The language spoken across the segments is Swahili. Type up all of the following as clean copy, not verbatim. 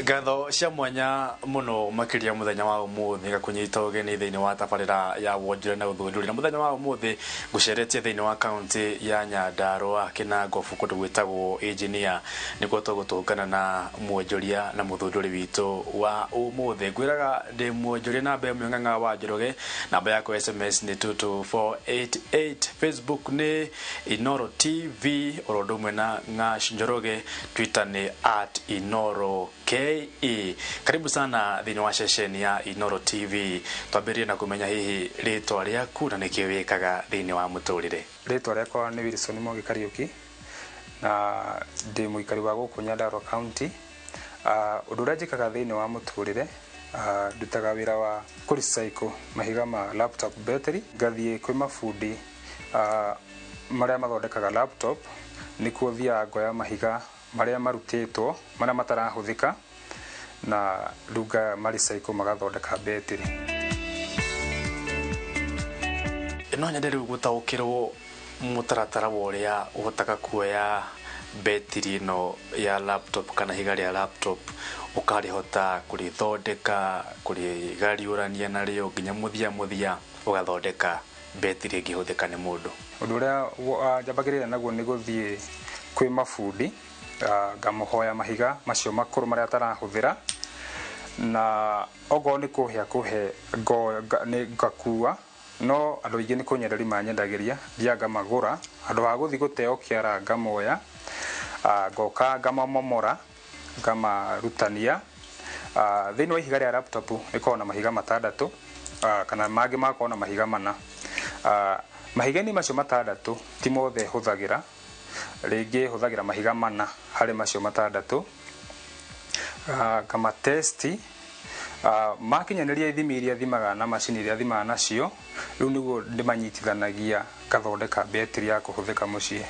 Gatho cia mwanya muno makiria muthenya wa umuthi gakunyita ugeni thiini wa tabarira ya wonjire na uthunduri na muthenya wa umuthi guceretie thiini wa county ya Nyandarua Kinango kundu gwitagwo engineer nikuo tugutungana na mwonjoria na muthunduri witu wa umuthi gwiraga ndi mwonjoria na mbe mwinganga wa Njoroge namba yako SMS ni 22488 Facebook ni Inoro TV orodumwe na Ngash Njoroge Twitter ni @Inoro KE. Karibu sana thini wa sesheni ya Inoro TV. Twambirie na kumenya hihi ritwa riaku na nikio wikaga thini wa muturire. Ritwa riakwa ni Wilson Mwangi Kariuki na ndi muikari wa guku Nyandarua County. Undu uria njikaga thini wa muturire ndutaga wira wa kurecycle mahiga ma laptop battery, ngathie kwi mafundi maria mathondekaga laptop nikuo thia ngoya mahiga maria marutitwo maria matarahuthika na ruga recycle magathondeka battery. No nyende riu gutaukirwo mutaratara woria uhotaka kuoya battery no ya laptop kana higa ria laptop ukarihota kurithondeka kurigariurania nario nginya muthia ugathondeka battery ingihuthika ni mundu. Undu uria njambagirira naguo ni guthie kwi mafundi ngamuhoya mahiga macio makuru maria atarahuthira na ogo ni kuhia ni ngakua no andu ingi ni kunyenderi manyendagiria thianga magura andu ha guthi guteo kiara ngamoya ngoka ngamamomora ngamarutania thini wa ihiga ria laptop iko na mahiga matandatu kana magi mako na mahiga mana. Mahiga ni macio matandatu ti mothe huthagira ringi huthagira mahiga mana hari macio matandatu kama testi makinyaneria ithimi iria thimaga na macini iria thimaga nacio riu niguo ndimanyitithanagia gathondeka battery ya kuhuthika mucii.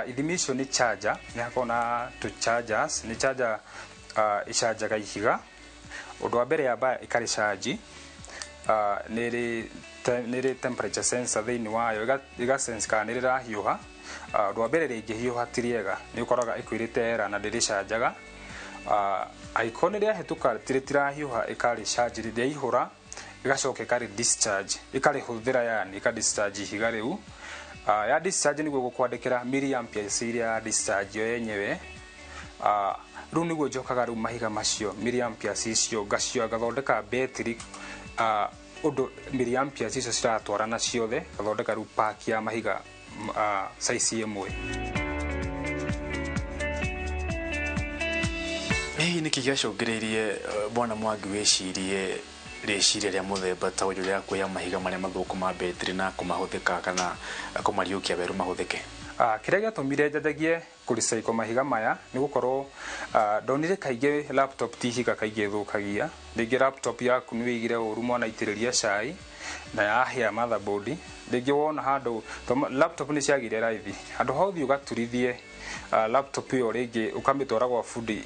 Ithimi icio ni charger ni hakona tu chargers ni charger icajaga ihiga undu wa mbere yamba ikari charge niri temperature sensor thini wayo iga sense kana niri rahiuha undu wa mbere ringi hiuha tiriega ni ukoraga ikwirite era na ndiri chargaga icon ria hetuka tirahiuha ikari charge ria ihura igacoka ikari discharge ikari huthira yani ikari discharge ihiga riu ya discharge niguo gukwandikira milliamperes iria discharge yo yenyewe riu niguo njokaga riu mahiga macio milliamperes icio ngacio gathondeka battery undu milliamperes icio ciratwarana ciothe gathondeka riu pack ya mahiga size imwe. Ni kigacungiririe bwana Mwangi wicirie reciria ria muthemba ta uyu ria kuya mahiga maria mathuku ma battery na kumahuthika kana kumariukia beru mahuthike. Kiria giatumire njadagie kurecycle mahiga maya ni gukorwo ndonire kaige laptop ti higa kaige thukagia ringi laptop yaku ni wigire uru mwana itiriria cai na yahia motherboard ringi wona handu laptop ni ciagire raithi handu hothi ugaturithie laptop yo ringi ukamitwara gwa fundi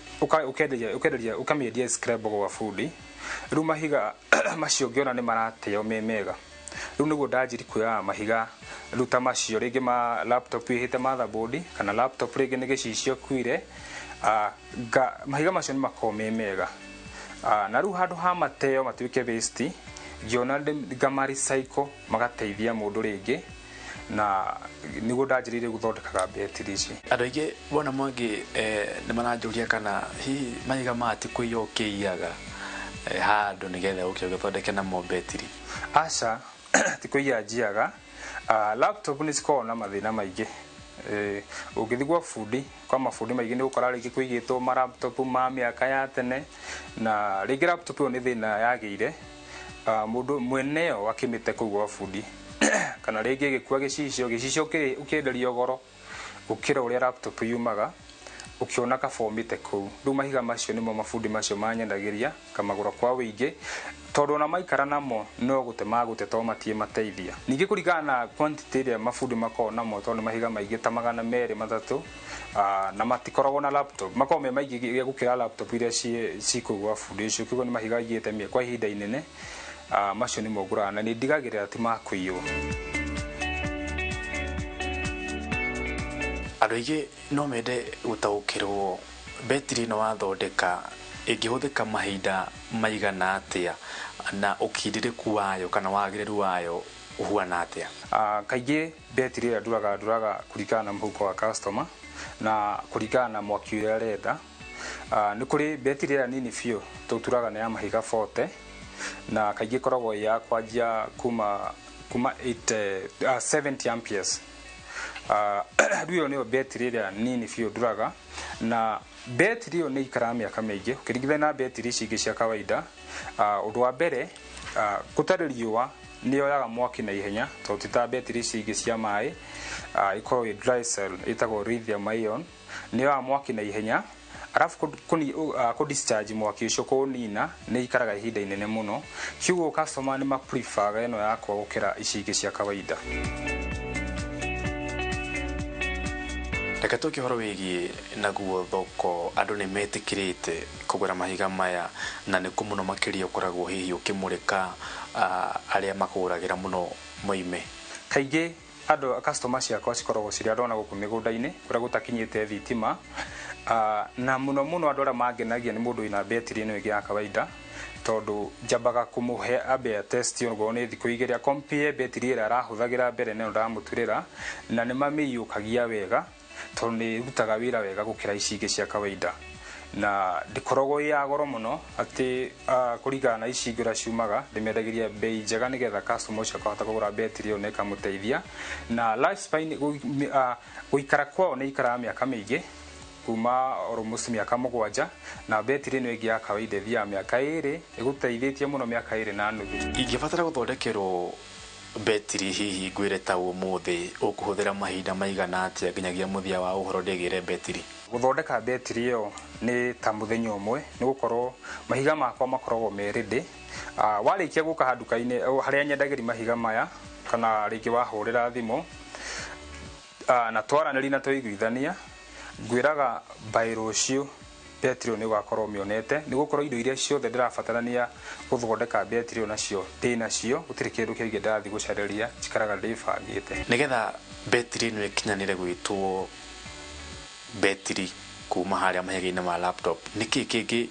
ukenderia ukamiendia scrap gwa fundi riu mahiga macio ngiona ni marateo mega riu niguo ndanjiri kuya mahiga ruta macio ringi ma laptop ihite motherboard kana laptop ringi ni gicicio kuire mahiga macio ni makome mega na riu handu ha mateo matuike waste ngiona ngama recycle magateithia mundu ringi na niguo ndanjirire guthondekaga battery ici. Andu ingi bona Mwangi ni maranjuria kana hi mahiga mati kuiyokiaga handu nigetha ukio githondeke na mo battery. Aca tikuia njiaga laptop ni cikona mathina maingi ungithigwa fundi kwa mafundi maingi ni ukora ringi kuigitwo ma laptop ma miaka ya tene na ringi laptop yo ni thina yagiire mundu mweneo akimite kugwa fundi kana ringi gikua gicicio ukienderia goro ukira uria laptop yumaga ukiona ka formite ku riu mahiga macio nimo mafundi macio manyendagiria kamagura kwa wingi tondu na maikara namo no gute to matie mateithia ningi kurigana na quantity ria mafundi makona mo tondu mahiga maingi ta 200-300 na matikoragwo na laptop makome maingi gukira laptop iria cikugwa fundi icio kigo ni mahiga igite mie kwa ihinda inene macio ni mogura na ni ndigagirira ati makuiyo. Andu ingi no mende gutaukirwo battery no wathondeka ĩngĩhũthĩka mahinda maigana atĩa na ũkindĩrĩku wayo kana wagĩrĩru wayo ũhuana atĩa? Kaingĩ betiri ĩrĩa nduraga kũringana na mũhuko wa customer na kũringana na mwaki ũrĩa arenda. Nĩ kũrĩ betiri ĩrĩa nini biũ tũturaga na ya mahiga 40 na kaingĩ koragwo ya kwanjia kuma 70 amperes. Rĩu nĩyo betiri ĩrĩa nini biũ nduraga, na betiri ĩyo nĩ ikaraga mĩaka mĩingĩ ũkĩringithania na betiri ici ingĩ cia kawaida. Ũndũ wa mbere, gũtarĩ riũa nĩ yoyaga mwaki na ihenya tondũ ti ta betiri ici ingĩ cia maĩ ikoragwo dry cell ĩtagwo lithium ion, nĩ yoyaga mwaki na ihenya. Arafu discharge mwaki ũcio kũnina nĩ ikaraga ihinda inene mũno. Kiugo customer nĩ prefer ĩno yakwa gũkĩra ici ingĩ cia kawaida. Reke tũkĩhoro wĩgiĩ naguo thoko, andũ nĩ metĩkĩrĩte kũgũra mahiga maya na nĩ kũ mũno makĩria ũkoragwo hihi ũkĩmũrĩka arĩa makũgũragĩra mũno moime? Kaingĩ andũ customer ciakwa cikoragwo cirĩ andũ ona gũkũ mĩgũnda-inĩ kũrĩa gũtakinyĩte thitima, na mũno mũno andũ arĩa mangenagia nĩ mũndũ wĩna betiri ĩno ĩngĩ ya kawaida, tondũ njambaga kũmũhe ambe test ongorwo nĩ thikũ igĩrĩ compare betiri ĩrĩa arahũthagĩra mbere na ĩno ndamũturĩra, na nĩ mamĩiyũkagia wega tondũ nĩ ĩrutaga wĩra wega gũkĩra ici ingĩ cia kawaida. Na ndĩkoragwo ya goro mũno atĩ kũringana na ici ingĩ ũrĩa ciumaga, ndĩmendagĩria bei njega nĩgetha customer ũcio akahota kũgũra betiri ĩyo na ĩkamũteithia. Na lifespan gũikara kwao nĩ ikaraga mĩaka mĩingĩ kuma almost mĩaka 7, na betiri ĩno ĩngĩ ya kawaida ĩthiaga mĩaka 2, ĩgũteithĩtie mũno mĩaka 2 na nuthu. Ingĩbatara gũthondekerwo betiri hihi ngwĩre ta ũmũthĩ ũkũhũthĩra mahinda maigana atĩa nginyagia mũthia wa ũhoro ndĩgĩre betiri? Gũthondeka betiri ĩyo nĩ ta mũthenya ũmwe, nĩ gũkorwo mahiga makwa makoragwo me ready. Warĩkia gũka handuka-inĩ harĩa nyendagĩria mahiga maya kana rĩngĩ wahũrĩra thimũ na twaranĩria na twaiguithania, ngwĩraga by rũciũ betiri ĩyo nĩ ũgakorwo mĩonete, nĩ gũkorwo indo iria ciothe ndĩrabatarania gũthondeka betiri ĩyo nacio ndĩnacio, gũtirĩ kĩndũ kĩngĩ ndarathiĩ gũcarĩria, njikaraga ndĩbangĩte. Nĩgetha betiri ĩno ĩkinyanĩre gwĩtwo betiri kuma harĩa mahiga-inĩ ma laptop, nĩkĩ kĩngĩ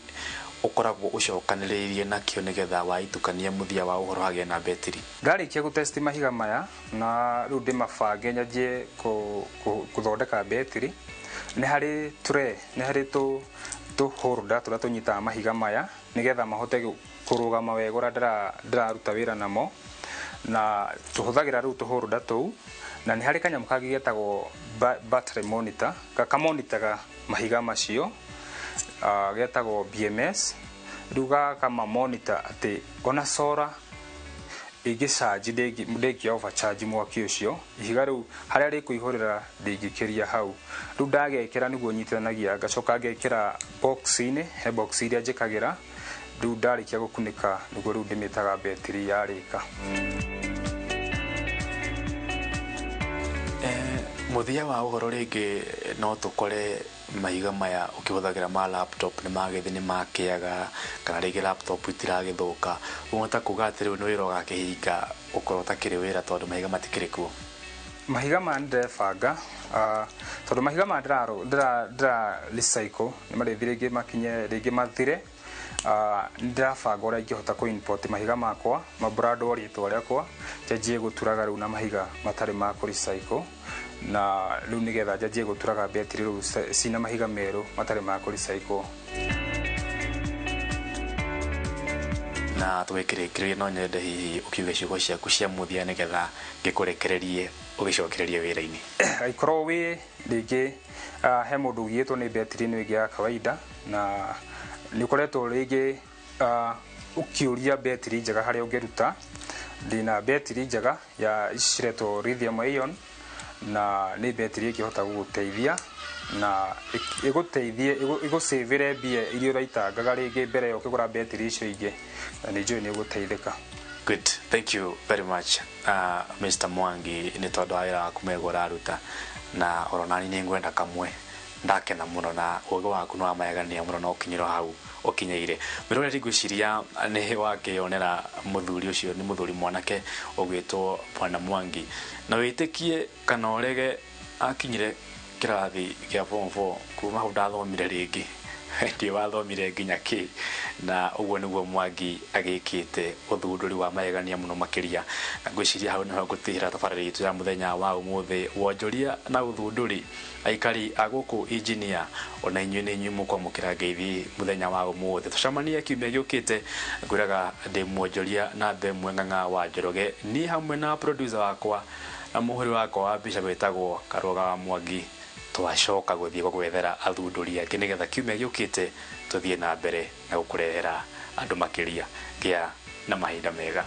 ũkoragwo ũcokanĩrĩirie nakĩo nĩgetha waitukania mũthia wa ũhoro hagĩa na betiri? Ndarĩkia gũtesti mahiga maya na rĩu ndĩmabange nyanjie gũthondeka betiri, nĩ harĩ tray, nĩ harĩ tũ holder tũrĩa tũnyitaga mahiga maya nĩgetha mahote kũrũgama wega ũrĩa ndĩraruta wĩra namo, na tũhũthagĩra rĩu tũ holder tũu. Na nĩ harĩ kanyamũ kangĩ getagwo battery monitor, gakamonitaga mahiga macio getagwo BMS. Rĩu gakama monitor atĩ ona solar ĩngĩcharge ndĩngĩ overcharge mwaki ũcio, ihiga rĩu harĩa rĩkũihũrĩra ndĩngĩkĩria hau. Rĩu ndagekĩra nĩguo nyitithanagia, ngacoka ngekĩra box-inĩ, he box iria njĩkagĩra. Rĩu ndarĩkia gũkunĩka nĩguo rĩu ndĩmĩtaga betiri yarĩka. Mũthia wa ũhoro rĩngĩ no tũkore mahiga maya ũkĩhũthagĩra ma laptop nĩ magĩthi nĩ makĩaga, kana rĩngĩ laptop itiragĩthũka, ũgũta kuga atĩ rĩu nĩ wĩra ũgakĩhinga ũkorwo ũtakĩrĩ wĩra tondũ mahiga matikĩrĩ kuo? Mahiga maya ndĩrebanga tondũ mahiga maya ndĩra recycle, nĩ marĩthi rĩngĩ makinye rĩngĩ mathire. Ndĩrabanga ũrĩa ingĩhota kũ import mahiga makwa mabrandwo rĩtwa rĩakwa, njanjie gũturaga rĩu na mahiga matarĩ ma kũ recycle, na rĩu nĩgetha njanjie gũturaga betiri rĩu cina mahiga merũ matarĩ ma kũ recycle. Na twĩkĩrĩkĩrĩrie no nyende hihi ũkiuge ciugo ciaku cia mũthia nĩgetha ngĩkũrekererie ũgĩcokererie wĩra-inĩ. Aikorwo wĩ rĩngĩ he mũndũ ũgiyĩtwo nĩ betiri ĩno ĩngĩ ya kawaida, na nĩ ũkoretwo rĩngĩ ũkĩũria betiri njega harĩa ũngĩruta. Ndĩna betiri njega ya ciretwo lithium ion, na nĩ betiri ĩngĩhota gũgũteithia na ĩgũteithie ĩgũsavĩre mbia iria ũraitangaga rĩngĩ mbere ya ũkĩgũra betiri icio ingĩ, na nĩ njũĩ nĩ ũgũteithĩka. Good, thank you very much Mr. Mwangi, nĩ tondũ wa wĩra waku mwega ũraruta, na oronani nĩ ngwenda kamwe ndakena mũno na ũgĩ waku nĩ wamayagania mũno na ũkinyĩrwo hau ũkinyĩire. Mĩrore ndigwĩciria nĩ wakĩonera mũthuri ũcio nĩ mũthuri mwanake ũgwĩtwo Bwana Mwangi, na wĩtĩkie kana ũrege akinyire kĩrathi gĩa form 4 kuma hau ndathomire rĩngĩ ndi wathomire nginya ki na uguo niguo Mwangi agikite uthunduri wa magegania muno makiria na ngwiciria hau niho gutihira tabarĩra itu ya muthenya wa umuthi wonjoria na uthunduri aikari aguku engineer ona inyuĩ nĩ inyuĩ mũkwamũkĩra ngeithi muthenya wa umuthi tucamanie kiumia gĩũkĩte ngwĩraga ndĩ mwonjoria na mbemwe Ng'ang'a wa Njoroge ni hamwe na producer wakwa na muhuri wakwa wa mbica wĩtagwo Karoga wa Mwangi twacoka gũthiĩ gwethera athundũri angĩ nĩgetha kiumia gĩũkĩte tũthiĩ na mbere na gũkũrehera andũ makĩria gĩa na mahinda mega.